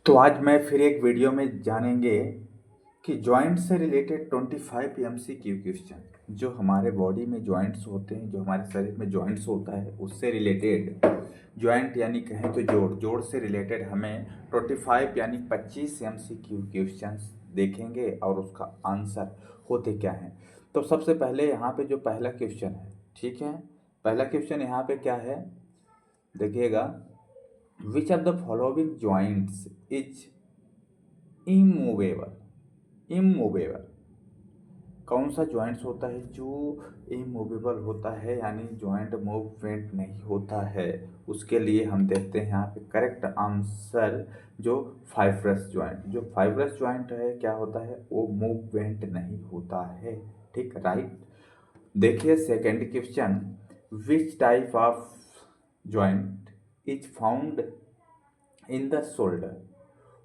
तो आज मैं फिर एक वीडियो में जानेंगे कि जॉइंट से रिलेटेड 25 एमसीक्यू क्वेश्चन। जो हमारे बॉडी में जॉइंट्स होते हैं, जो हमारे शरीर में जॉइंट्स होता है, उससे रिलेटेड जॉइंट यानी कहें तो जोड़ जोड़ से रिलेटेड हमें 25 यानी 25 एमसीक्यू क्वेश्चंस देखेंगे और उसका आंसर होते क्या हैं। तो सबसे पहले यहाँ पे जो पहला क्वेश्चन है, ठीक है, पहला क्वेश्चन यहाँ पे क्या है, देखिएगा। विच of the following joints is immovable. Immovable कौन सा जॉइंट्स होता है जो इमूवेबल होता है, यानी जॉइंट मूवमेंट नहीं होता है। उसके लिए हम देखते हैं यहाँ पे करेक्ट आंसर, जो फाइब्रस जॉइंट। जो फाइब्रस जॉइंट है क्या होता है, वो मूवमेंट नहीं होता है। ठीक, राइट। देखिए second question, which type of joint is found in the shoulder.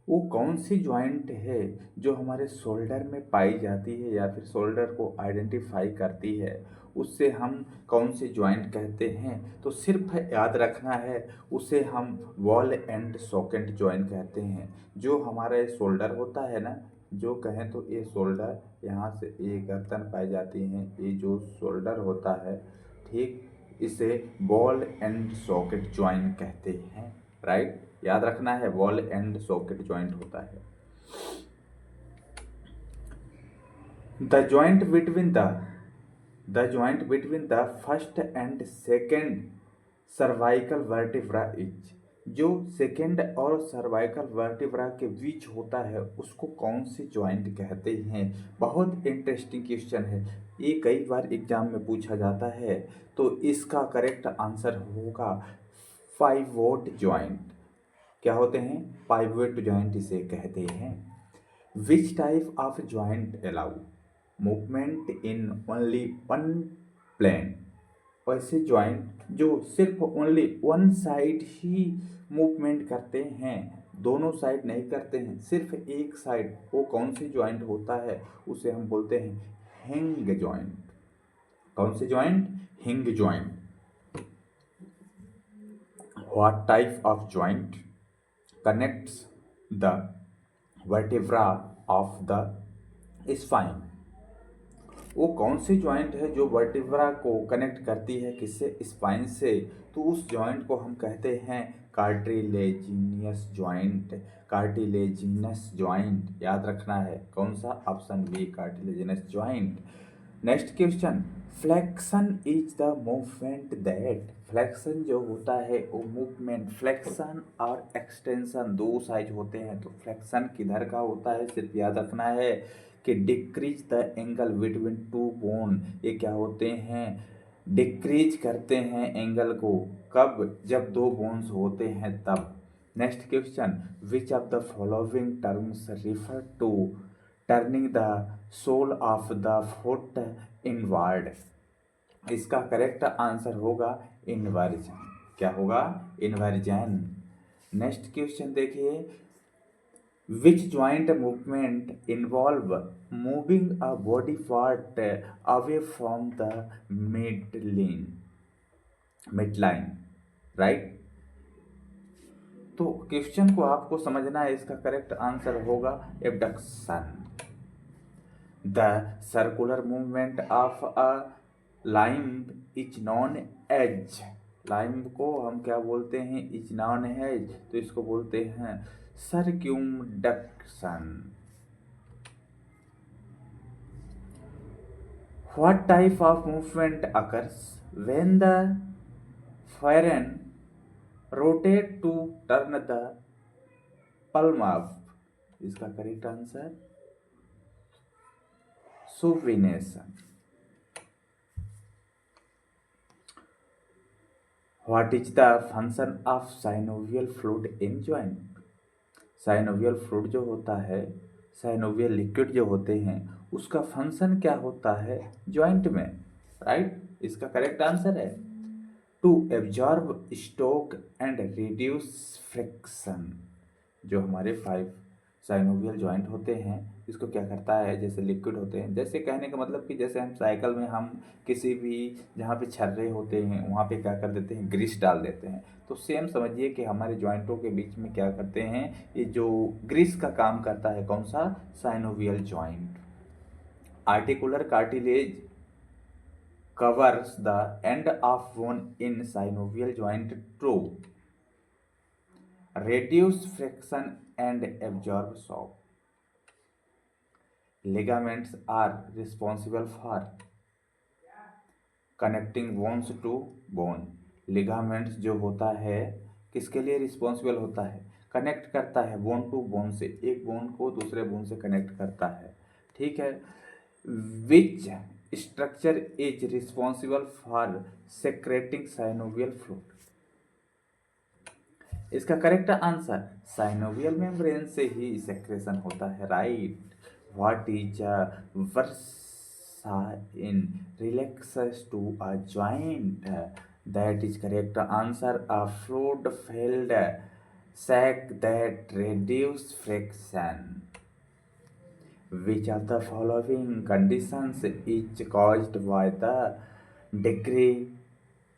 वो कौन सी जॉइंट है जो हमारे शोल्डर में पाई जाती है या फिर शोल्डर को आइडेंटिफाई करती है, उससे हम कौन सी जॉइंट कहते हैं। तो सिर्फ याद रखना है, उसे हम वॉल एंड सॉकेट जॉइंट कहते हैं। जो हमारा शोल्डर होता है ना, जो कहें तो ये शोल्डर, यहाँ से ये गर्दन पाई जाती है, ये जो शोल्डर होता है, ठीक, इसे बॉल एंड सॉकेट जॉइंट कहते हैं। राइट, याद रखना है, वॉल एंड सॉकेट जॉइंट होता है। The joint between the first and second cervical vertebra is. जो सेकेंड और सर्वाइकल वर्टिब्रा के बीच होता है उसको कौन सी जॉइंट कहते हैं। बहुत इंटरेस्टिंग क्वेश्चन है, ये कई बार एग्जाम में पूछा जाता है। तो इसका करेक्ट आंसर होगा पाइवोट जॉइंट। क्या होते हैं, पाइवोट जॉइंट इसे कहते हैं। Which type of joint allow movement in only one plane. वैसे जॉइंट जो सिर्फ ओनली वन साइड ही मूवमेंट करते हैं, दोनों साइड नहीं करते हैं, सिर्फ एक साइड, वो कौन सी जॉइंट होता है, उसे हम बोलते हैं हिंग जॉइंट। कौन सी जॉइंट, हिंग joint. What type of joint connects the vertebra of the spine। वो कौन सी जॉइंट है जो वर्टिब्रा को कनेक्ट करती है, किससे, स्पाइन से। तो उस जॉइंट को हम कहते हैं कार्टिलेजिनियस जॉइंट। कार्टिलेजिनस जॉइंट याद रखना है, कौन सा, option B, cartilaginous joint. Next question, flexion is the movement that. Flexion जो होता है वो मूवमेंट, फ्लेक्शन और एक्सटेंशन दो साइज होते हैं। तो फ्लेक्शन किधर का होता है, सिर्फ याद रखना है कि decrease the angle between two bone. ये क्या होते हैं, डिक्रीज करते हैं एंगल को, कब, जब दो बोन्स होते हैं तब। Next question, which of the following terms refer to turning the sole of the foot inward. इसका करेक्ट आंसर होगा इन्वर्जन। क्या होगा, इन्वर्जन। नेक्स्ट क्वेश्चन देखिए, which joint movement involve moving a body part away from the midline. Right, तो question को आपको समझना है, इसका करेक्ट आंसर होगा abduction. The circular movement of a limb is known as. Limb को हम क्या बोलते हैं, इज नॉन एज, तो इसको बोलते हैं सर्क्यूमडक्शन। What type of movement occurs when the foreign rotate to turn the palm up? इसका correct answer supination। What is the function of synovial fluid in joint? Synovial fluid जो होता है, synovial liquid जो होते हैं, उसका फंक्शन क्या होता है जॉइंट में। राइट, इसका करेक्ट आंसर है to absorb shock and reduce friction. जो हमारे साइनोवियल जॉइंट होते हैं, इसको क्या करता है, जैसे लिक्विड होते हैं, जैसे कहने का मतलब कि जैसे हम साइकिल में हम किसी भी जहाँ पे छर्रे होते हैं वहाँ पे क्या कर देते हैं, ग्रीस डाल देते हैं, तो सेम समझिए कि हमारे जॉइंटों के बीच में क्या करते हैं, ये जो ग्रीस का काम करता है, कौन सा, synovial joint. Articular cartilage covers the end of bone in synovial joint to reduce friction and absorb shock. Ligaments are responsible for connecting bones to bone. Ligaments जो होता है किसके लिए रिस्पॉन्सिबल होता है, कनेक्ट करता है बोन टू बोन से, एक बोन को दूसरे बोन से कनेक्ट करता है, ठीक है। Which structure is responsible for secreting synovial fluid. इसका करेक्ट आंसर साइनोवियल मेम्ब्रेन से ही सेक्रेशन होता है, right. What is bursa in relaxes to a joint, that is correct answer, a fluid filled sac that reduce friction. Which of the following conditions is caused by the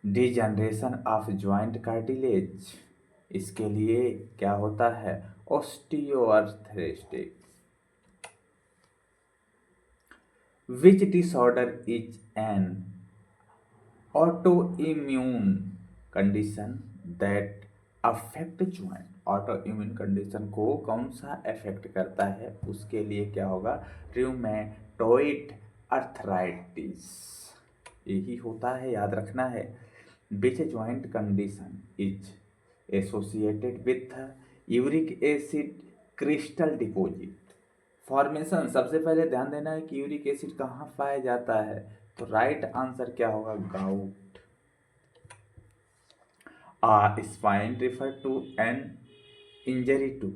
degeneration of joint cartilage? इसके लिए क्या होता है, osteoarthritis. Which disorder is an autoimmune condition that affect joint? Autoimmune condition को कौन सा affect करता है, उसके लिए क्या होगा, रूमेटॉइड अर्थराइटिस, यही होता है, याद रखना है। Which joint condition is associated with uric acid crystal deposit formation. सबसे पहले ध्यान देना है कि यूरिक एसिड कहाँ पाया जाता है, तो राइट आंसर क्या होगा, gout. Sprain refer to an injury to,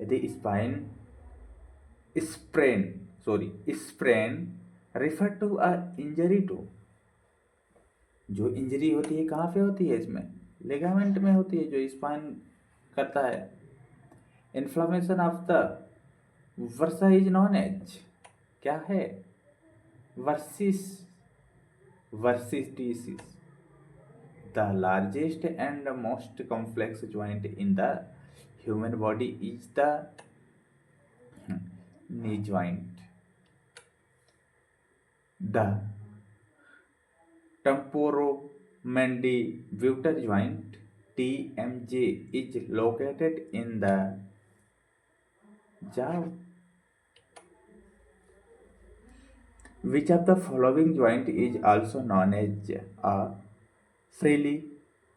यदि sprain refer to a injury to, जो इंजरी होती है कहाँ पे होती है, इसमें लिगामेंट में होती है जो स्पाइन करता है। Inflammation of the bursa is known as, क्या है, bursitis. The largest and most complex joint in the human body is the knee joint. The temporomandibular joint TMJ is located in the jaw. Which of the following joint is also known as a freely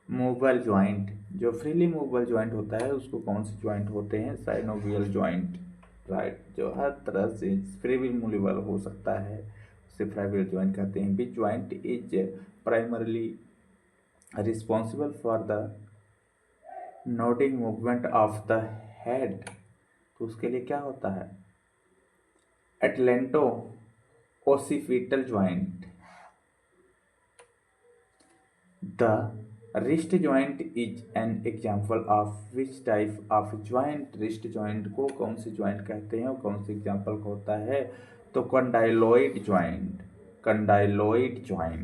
movable joint, जो freely movable joint होता है उसको कौन से joint होते हैं, synovial joint, right, जो हर तरह से फ्रीली मूवेबल हो सकता है उसे फ्राइवियल ज्वाइंट कहते हैं। Which joint is primarily responsible for the nodding movement of the head, तो उसके लिए क्या होता है, atlanto occipital joint. The wrist joint is an example of which type of joint, wrist joint को कौन से ज्वाइंट कहते हैं और कौन से एग्जाम्पल होता है, तो कंडाइलॉइड ज्वाइंट, कंडाइलॉइड ज्वाइंट।